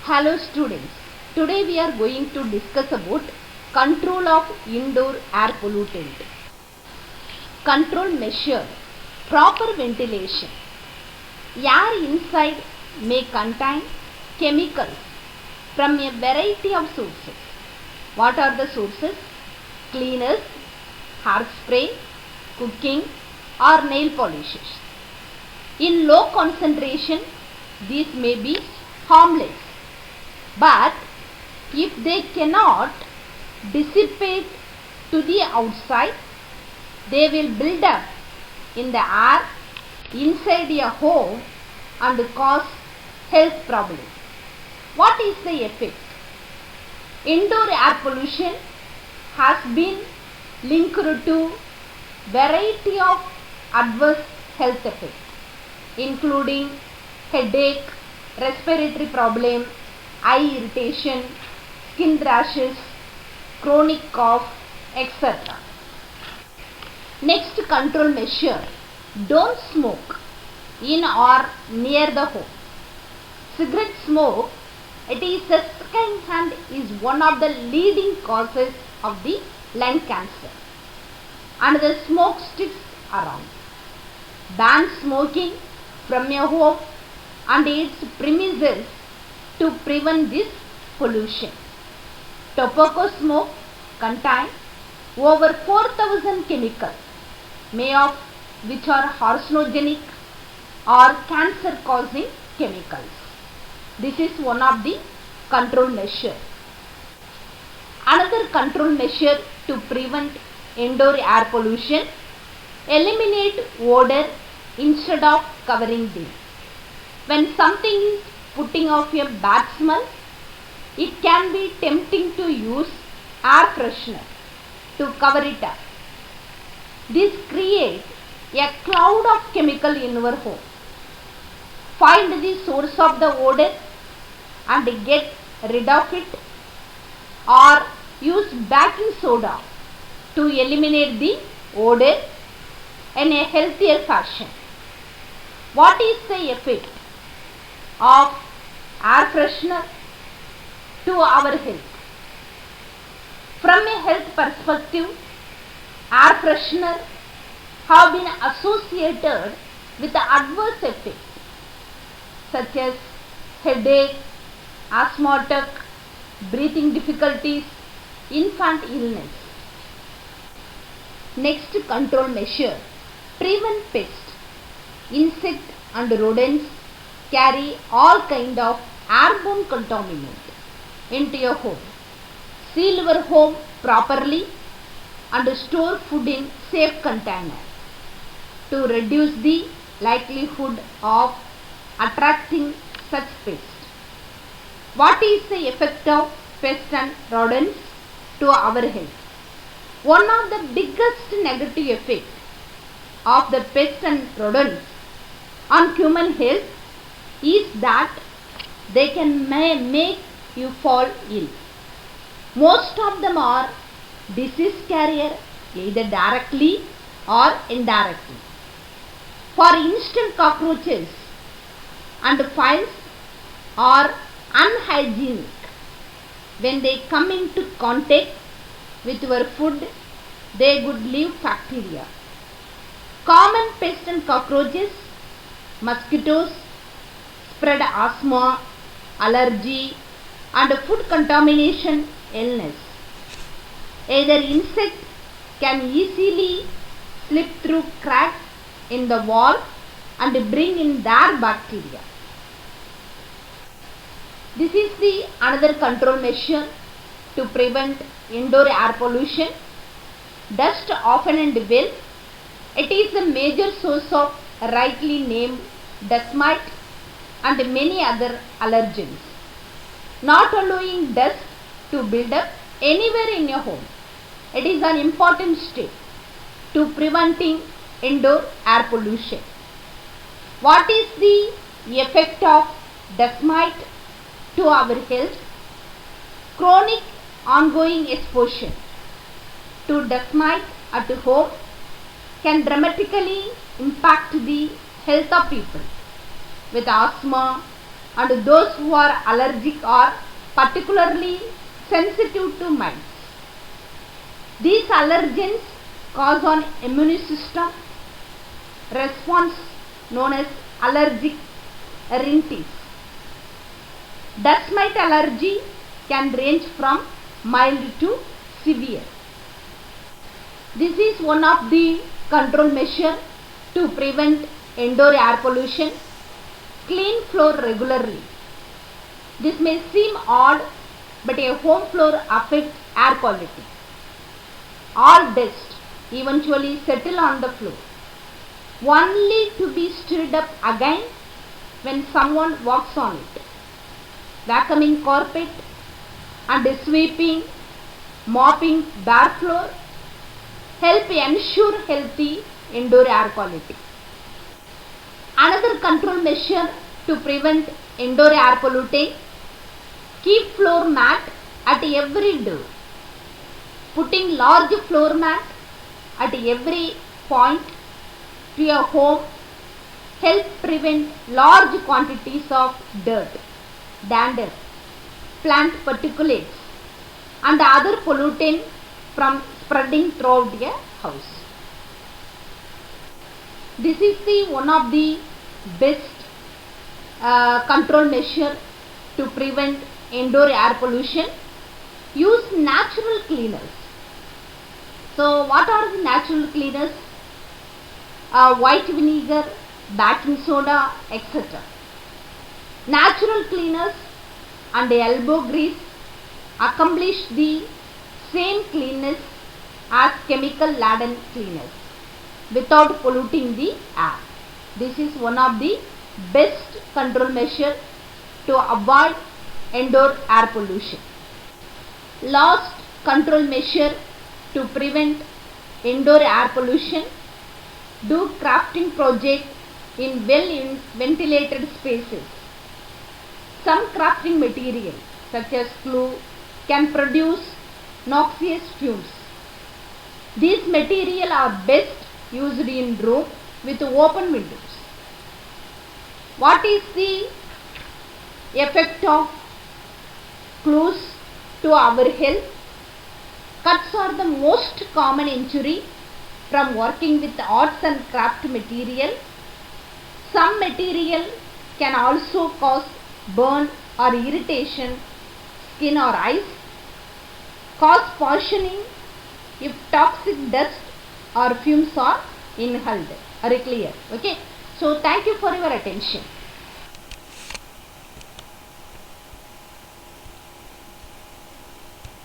Hello students, today we are going to discuss about control of indoor air pollutant. Control measure, proper ventilation. Air inside may contain chemicals from a variety of sources. What are the sources? Cleaners, hairspray, cooking or nail polishes. In low concentration, these may be harmless. But if they cannot dissipate to the outside, they will build up in the air inside a home and cause health problems. What is the effect? Indoor air pollution has been linked to variety of adverse health effects, including headache, respiratory problem, eye irritation, skin rashes, chronic cough, etc. Next control measure, don't smoke in or near the home. Cigarette smoke, it is the second hand, is one of the leading causes of the lung cancer, and the smoke sticks around. Ban smoking from your home and its premises to prevent this pollution. Tobacco smoke contains over 4,000 chemicals, many of which are carcinogenic or cancer causing chemicals. This is one of the control measures. Another control measure to prevent indoor air pollution, eliminate odor instead of covering them. When something is putting off a bad smell, it can be tempting to use air freshener to cover it up. This creates a cloud of chemical in your home. Find the source of the odor and get rid of it, or use baking soda to eliminate the odor in a healthier fashion. What is the effect of air freshener to our health? From a health perspective, air freshener have been associated with adverse effects such as headache, asthma attack, breathing difficulties, infant illness. Next control measure, prevent pests. Insects and rodents carry all kind of airborne contaminant into your home. Seal your home properly and store food in safe container to reduce the likelihood of attracting such pests. What is the effect of pests and rodents to our health? One of the biggest negative effects of the pests and rodents on human health is that they can make you fall ill. Most of them are disease carrier, either directly or indirectly. For instance, cockroaches and flies are unhygienic. When they come into contact with your food, they would leave bacteria. Common pests and cockroaches, mosquitoes, spread asthma, allergy and food contamination illness. Either insect can easily slip through cracks in the wall and bring in their bacteria. This is the another control measure to prevent indoor air pollution. Dust often and well, it is a major source of rightly named dust mite and many other allergens. Not allowing dust to build up anywhere in your home, it is an important step to preventing indoor air pollution. What is the effect of dust mite to our health? Chronic ongoing exposure to dust mite at home can dramatically impact the health of people with asthma, and those who are allergic are particularly sensitive to mites. These allergens cause an immune system response known as allergic rhinitis. Dust mite allergy can range from mild to severe. This is one of the control measures to prevent indoor air pollution. Clean floor regularly. This may seem odd, but a home floor affects air quality. All dust eventually settle on the floor, only to be stirred up again when someone walks on it. Vacuuming carpet and sweeping, mopping bare floor help ensure healthy indoor air quality. Another control measure to prevent indoor air polluting: keep floor mat at every door. Putting large floor mat at every point to a home help prevent large quantities of dirt, dander, plant particulates and other pollutants from spreading throughout a house. This is the one of the best control measure to prevent indoor air pollution. Use natural cleaners. So what are the natural cleaners? White vinegar, baking soda, etc. Natural cleaners and elbow grease accomplish the same cleanness as chemical laden cleaners without polluting the air. This is one of the best control measures to avoid indoor air pollution. Last control measure to prevent indoor air pollution: do crafting project in well ventilated spaces. Some crafting material such as glue can produce noxious fumes. These material are best used in room with open windows. What is the effect of glues to our health? Cuts are the most common injury from working with arts and craft material. Some material can also cause burn or irritation, skin or eyes, cause poisoning if toxic dust or fumes are inhaled. Are you clear? Okay. So thank you for your attention.